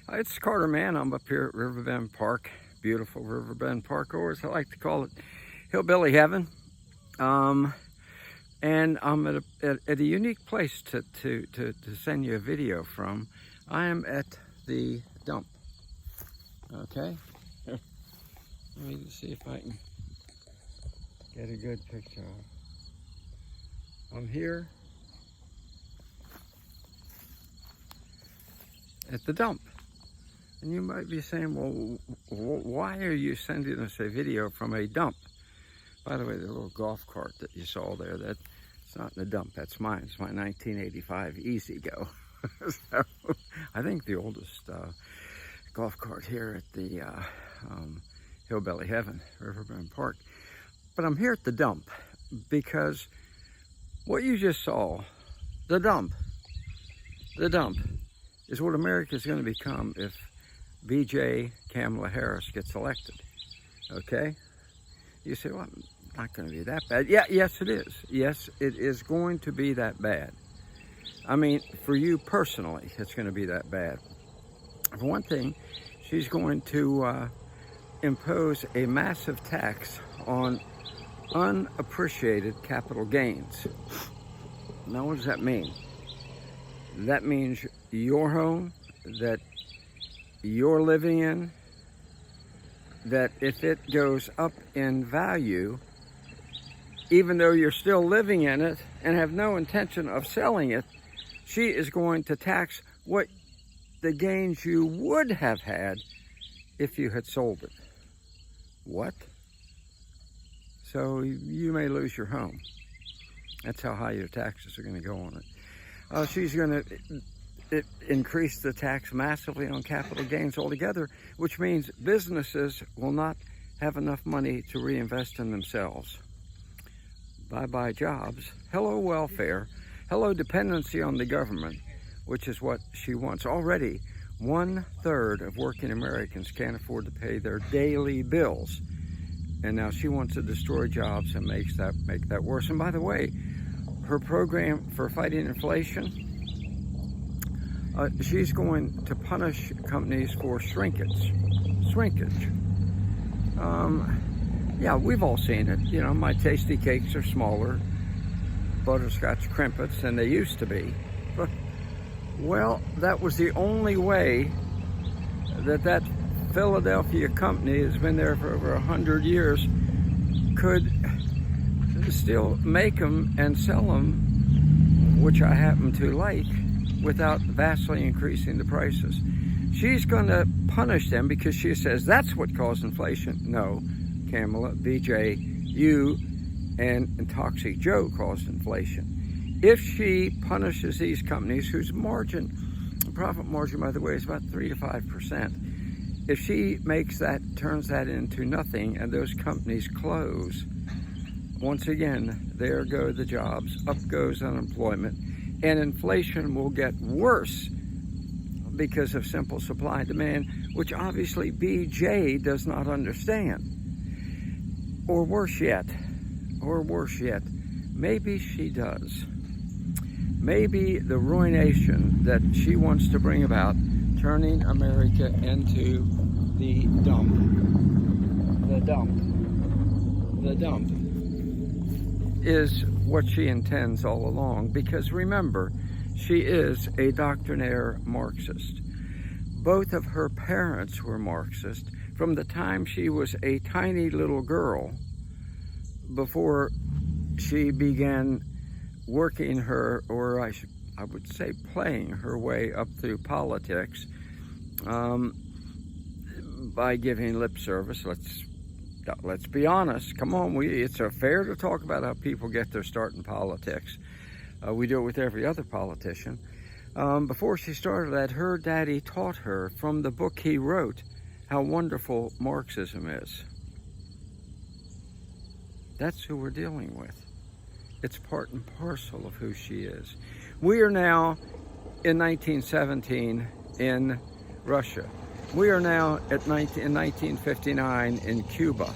It's Carter, man. I'm up here at Riverbend Park, beautiful Riverbend Park, or as I like to call it, Hillbilly Heaven. And I'm at a unique place to send you a video from. I am at the dump. Okay, let me see if I can get a good picture of it. I'm here at the dump. And you might be saying, well, why are you sending us a video from a dump? By the way, the little golf cart that you saw there, that's not in the dump, that's mine. It's my 1985 Easy Go. So, I think the oldest golf cart here at the Hillbilly Heaven, Riverbend Park. But I'm here at the dump because what you just saw, the dump is what America is going to become if BJ Kamala Harris gets elected. Okay? You say, well, it's not going to be that bad. Yeah, yes, it is. Yes, it is going to be that bad. I mean, for you personally, it's going to be that bad. For one thing, she's going to impose a massive tax on unappreciated capital gains. Now, what does that mean? That means your home that you're living in, that if it goes up in value, even though you're still living in it and have no intention of selling it, she is going to tax what the gains you would have had if you had sold it. What? So you may lose your home. That's how high your taxes are going to go on it. She's going to increase the tax massively on capital gains altogether, which means businesses will not have enough money to reinvest in themselves. Bye-bye jobs. Hello welfare. Hello dependency on the government, which is what she wants. Already, 1/3 of working Americans can't afford to pay their daily bills. And now she wants to destroy jobs and make that worse. And by the way, her program for fighting inflation, she's going to punish companies for shrinkage. Yeah, we've all seen it. You know, my tasty cakes are smaller, butterscotch crimpets than they used to be. But, well, that was the only way that Philadelphia company has been there for over 100 years could still make them and sell them, which I happen to like, without vastly increasing the prices. She's going to punish them because she says that's what caused inflation. No, Kamala, BJ, you, and Toxic Joe caused inflation. If she punishes these companies whose profit margin, by the way, is about 3 to 5%, if she turns that into nothing, and those companies close, once again, there go the jobs, up goes unemployment, and inflation will get worse because of simple supply and demand, which obviously BJ does not understand. Or worse yet, maybe she does. Maybe the ruination that she wants to bring about, turning America into the dump, is what she intends all along. Because remember, she is a doctrinaire Marxist. Both of her parents were Marxist from the time she was a tiny little girl, before she began working her, or I would say playing her way up through politics, by giving lip service. Let's be honest. Come on, it's fair to talk about how people get their start in politics. We do it with every other politician. Before she started that, her daddy taught her from the book he wrote how wonderful Marxism is. That's who we're dealing with. It's part and parcel of who she is. We are now in 1917 in Russia. We are now in 1959 in Cuba.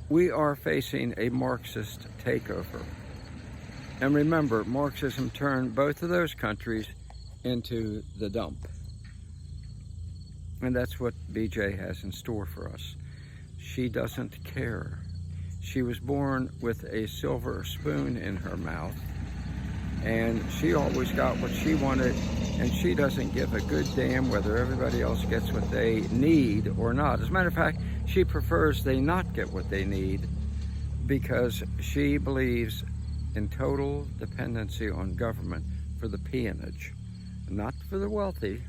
We are facing a Marxist takeover. And remember, Marxism turned both of those countries into the dump. And that's what BJ has in store for us. She doesn't care. She was born with a silver spoon in her mouth, and she always got what she wanted, and she doesn't give a good damn whether everybody else gets what they need or not. As a matter of fact, she prefers they not get what they need, because she believes in total dependency on government for the peonage, not for the wealthy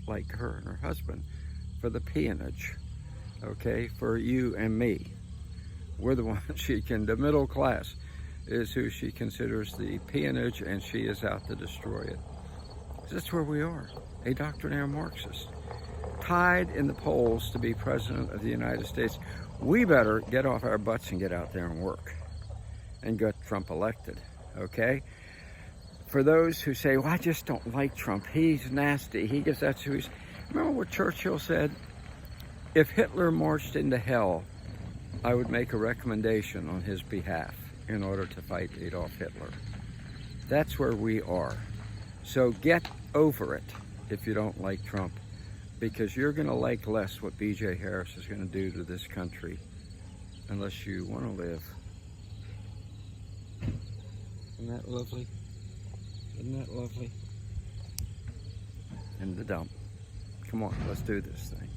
like her and her husband, for the peonage, okay, for you and me. We're the ones the middle class is who she considers the peonage, and she is out to destroy it. That's where we are, a doctrinaire Marxist, tied in the polls to be president of the United States. We better get off our butts and get out there and work and get Trump elected, okay? For those who say, well, I just don't like Trump, he's nasty, that's who he's... Remember what Churchill said? If Hitler marched into hell, I would make a recommendation on his behalf in order to fight Adolf Hitler. That's where we are. So get over it if you don't like Trump, because you're going to like less what BJ Harris is going to do to this country unless you want to live. Isn't that lovely? Isn't that lovely? In the dump. Come on, let's do this thing.